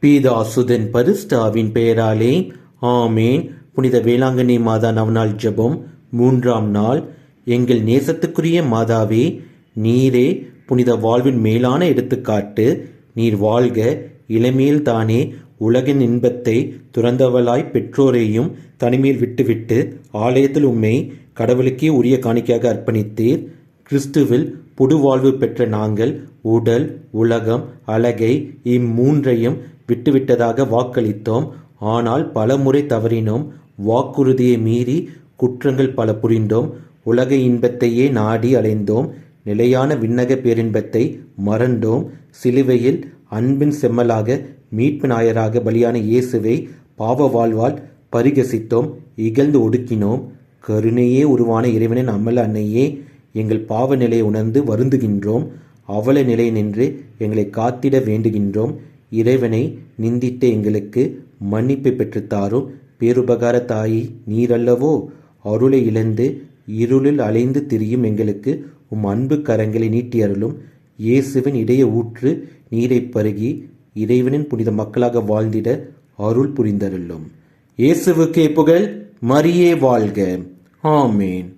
பீதாசுதன் பரிஸ்டாவின் பெயராலே ஆமேன். புனித வேளாங்கண்ணி மாதா நவநாள் ஜெபம் 3ஆம் நாள். எங்கள் நேசத்துக்குரிய மாதாவே, நீரே புனித வாழ்வின் மேலான எடுத்துக்காட்டு. நீர் வாழ்க இளமையில் தானே உலகின் இன்பத்தை துறந்தவளாய் பெற்றோரையும் தனிமையில் விட்டுவிட்டு ஆலயத்தில் உம்மை கடவுளுக்கே உரிய காணிக்கையாக அர்ப்பணித்தீர். கிறிஸ்துவில் புது வாழ்வு பெற்ற நாங்கள் உடல், உலகம், அழகை இம்மூன்றையும் விட்டுவிட்டதாக வாக்களித்தோம். ஆனால் பல முறை தவறினோம். வாக்குறுதியை மீறி குற்றங்கள் பல புரிந்தோம். உலக இன்பத்தையே நாடி அலைந்தோம். நிலையான விண்ணக பேரின்பத்தை மறந்தோம். சிலுவையில் அன்பின் செம்மலாக மீட்பு நாயராக பலியான இயேசுவை பாவ வாழ்வால் பரிகசித்தோம், இகழ்ந்து ஒடுக்கினோம். கருணையே உருவான இறைவனின் அமல அன்னையே, எங்கள் பாவ நிலையை உணர்ந்து வருந்துகின்றோம். அவல நிலை நின்று எங்களை காத்திட வேண்டுகின்றோம். இறைவனை நிந்தித்த எங்களுக்கு மன்னிப்பை பெற்றுத்தாரும். பேருபகார தாயி நீரல்லவோ, அருளை இழந்து இருளில் அலைந்து திரியும் எங்களுக்கு உம் அன்பு கரங்களை நீட்டியருளும். இயேசுவின் இடைய ஊற்று நீரை பருகி இறைவனின் புனித மக்களாக வாழ்ந்திட அருள் புரிந்தருளும். இயேசுவுக்கே புகழ், மரியே வாழ்க. ஆமேன்.